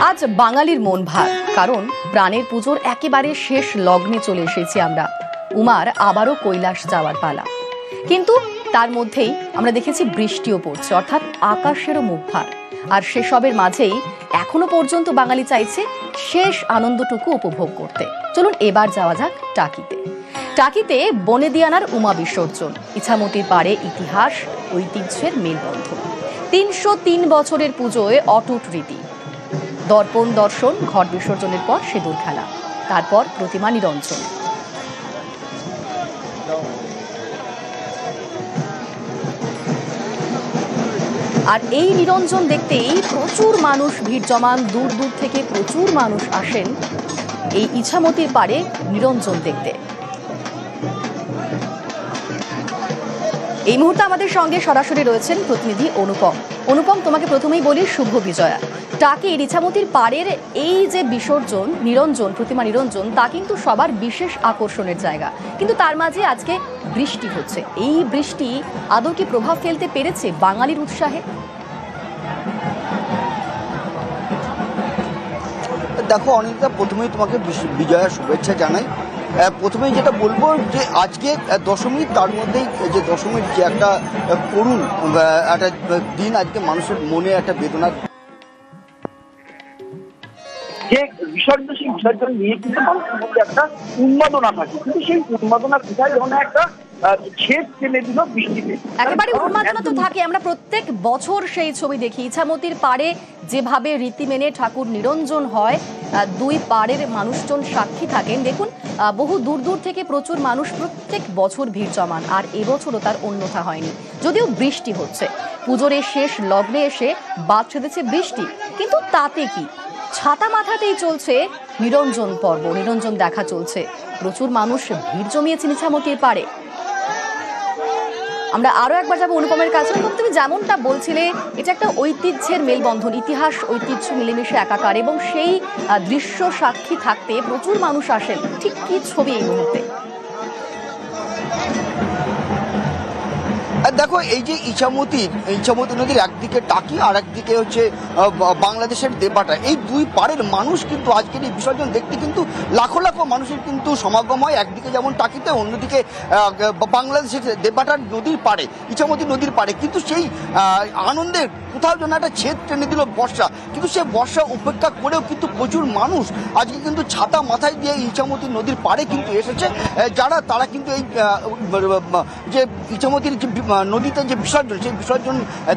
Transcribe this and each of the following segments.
আজ বাঙালির মন ভার, কারণ প্রাণের পুজোর একেবারে শেষ লগ্নে চলে এসেছি আমরা। উমার আবারও কৈলাস যাওয়ার পালা, কিন্তু তার মধ্যেই আমরা দেখেছি বৃষ্টিও পড়ছে, অর্থাৎ আকাশেরও মুখ ভার। আর সেসবের মাঝেই এখনো পর্যন্ত বাঙালি চাইছে শেষ আনন্দটুকু উপভোগ করতে। চলুন এবার যাওয়া যাক টাকিতে। টাকিতে বনেদিয়ানার উমা বিসর্জন, ইছামতির পাড়ে ইতিহাস ঐতিহ্যের মেলবন্ধন। ৩০৩ বছরের পুজোয় অটুট রীতি। দর্পণ দর্শন, ঘট বিসর্জনের পর সিঁদুর খেলা, তারপর প্রতিমা নিরঞ্জন। আর এই নিরঞ্জন দেখতেই প্রচুর মানুষ ভিড় জমান, দূর দূর থেকে প্রচুর মানুষ আসেন এই ইছামতির পাড়ে নিরঞ্জন দেখতে। এই মুহূর্তে আমাদের সঙ্গে সরাসরি রয়েছেন প্রতিনিধি অনুপম। অনুপম, তোমাকে প্রথমেই বলি শুভ বিজয়া। টাকির ইছামতির পাড়ের এই যে বিসর্জন নিরঞ্জন, প্রতিমা নিরঞ্জন, তা কিন্তু সবার বিশেষ আকর্ষণের জায়গা, কিন্তু তার মাঝে আজকে বৃষ্টি হচ্ছে। এই বৃষ্টি আদৌ কি প্রভাব ফেলতে পেরেছে বাঙালির উৎসাহে? দেখো অনিতা, প্রথমেই তোমাকে বিজয়ার শুভেচ্ছা জানাই। প্রথমেই যেটা বলবো যে আজকে দশমী, তার মধ্যেই যে দশমীর যে একটা করুণ একটা দিন, আজকে মানুষের মনে একটা বেদনা। যে বিসর্জন, সেই বিসর্জন নিয়ে কিন্তু মানুষের মধ্যে একটা উন্মাদনা থাকে, কিন্তু সেই উন্মাদনা কোথায় যেমন একটা ছেদ টেনে দিল বৃষ্টিতে। একেবারে উন্মাদনা তো থাকে, আমরা প্রত্যেক বছর সেই ছবি দেখি। ইছামতির পাড়ে যেভাবে রীতি মেনে ঠাকুর নিরঞ্জন হয়, দুই পাড়ের মানুষজন সাক্ষী থাকেন। দেখুন, বহু দূর দূর থেকে প্রচুর মানুষ প্রত্যেক বছর ভিড় জমান, আর এবছরও তার অন্যথা হয়নি। যদিও বৃষ্টি হচ্ছে, পুজোর শেষ লগ্নে এসে বাদ সেধেছে বৃষ্টি, কিন্তু তাতে কি, ছাতা মাথাতেই চলছে নিরঞ্জন পর্ব, নিরঞ্জন দেখা চলছে। প্রচুর মানুষ ভিড় জমিয়েছেন ইছামতির পাড়ে। আমরা আরো একবার যাবো অনুপমের কাছে। তুমি যেমনটা বলছিলে, এটা একটা ঐতিহ্যের মেলবন্ধন, ইতিহাস ঐতিহ্য মিলেমিশে একাকার, এবং সেই দৃশ্য সাক্ষী থাকতে প্রচুর মানুষ আসেন। ঠিক কি ছবি এই মুহূর্তে? দেখো, এই যে ইছামতি নদীর একদিকে টাকি আর একদিকে হচ্ছে বাংলাদেশের দেবাটা, এই দুই পাড়ের মানুষ কিন্তু আজকের এই বিসর্জন দেখতে কিন্তু লাখো লাখো মানুষের কিন্তু সমাগম হয়। একদিকে যেমন টাকিতে, অন্যদিকে বাংলাদেশের দেবাটার নদীর পাড়ে, ইছামতি নদীর পাড়ে। কিন্তু সেই আনন্দের কোথাও যেন একটা ছেদ টেনে দিল বর্ষা। কিন্তু সে বর্ষা উপেক্ষা করেও কিন্তু প্রচুর মানুষ আজকে কিন্তু ছাতা মাথায় দিয়ে ইছামতি নদীর পাড়ে কিন্তু এসেছে। তারা কিন্তু এই যে ইছামতির যে নদীতে যে বিসর্জন, সেই বিসর্জন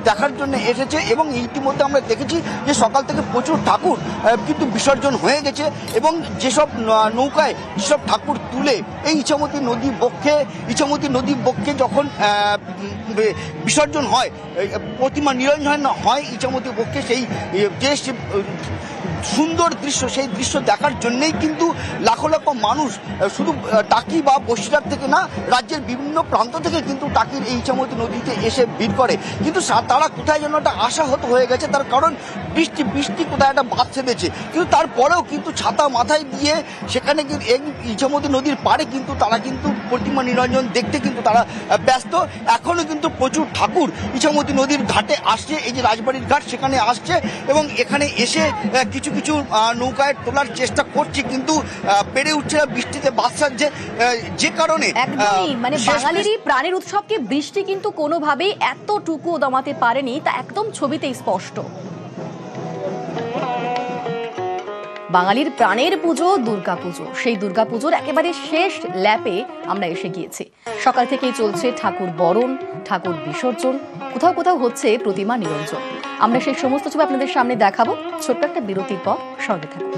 দেখার জন্য এসেছে। এবং ইতিমধ্যে আমরা দেখেছি যে সকাল থেকে প্রচুর ঠাকুর কিন্তু বিসর্জন হয়ে গেছে, এবং যেসব নৌকায় যেসব ঠাকুর তুলে এই ইছামতি নদী বক্ষে যখন বিসর্জন হয়, প্রতিমা নিরঞ্জন হয় ইছামতি বক্ষে, সেই যে সুন্দর দৃশ্য, সেই দৃশ্য দেখার জন্যই কিন্তু লাখো লাখো মানুষ শুধু টাকি বা বসিরহাট থেকে না, রাজ্যের বিভিন্ন প্রান্ত থেকে কিন্তু টাকির এই ইছামতি নদীতে এসে ভিড় করে। কিন্তু তারা কোথায় যেন একটা আশাহত হয়ে গেছে, তার কারণ বৃষ্টি কোথায় একটা বাদ সেধেছে। কিন্তু তারপরেও কিন্তু ছাতা মাথায় দিয়ে সেখানে কিন্তু এই ইছামতি নদীর পাড়ে কিন্তু তারা কিন্তু প্রতিমা নিরঞ্জন দেখতে কিন্তু তারা ব্যস্ত। এখনো কিন্তু প্রচুর ঠাকুর ইছামতি নদীর ঘাটে আসছে, এই যে রাজবাড়ির ঘাট, সেখানে আসছে, এবং এখানে এসে কিছু কিছু নৌকায় তোলার চেষ্টা করছে, কিন্তু পেরে উঠছে না, বৃষ্টিতে বাদ সাজছে। যে কারণে একদমই মানে বাঙালিরই প্রাণের উৎসবকে বৃষ্টি কিন্তু কোনোভাবেই এতটুকু দমাতে পারেনি, তা একদম ছবিতেই স্পষ্ট। বাঙালির প্রাণের পুজো দুর্গাপুজো, সেই দুর্গাপুজোর একেবারে শেষ ল্যাপে আমরা এসে গিয়েছি। সকাল থেকেই চলছে ঠাকুর বরণ, ঠাকুর বিসর্জন, কোথাও কোথাও হচ্ছে প্রতিমা নিরঞ্জন। আমরা সেই সমস্ত ছবি আপনাদের সামনে দেখাবো ছোট্ট একটা বিরতির পর। সঙ্গে থাকুন।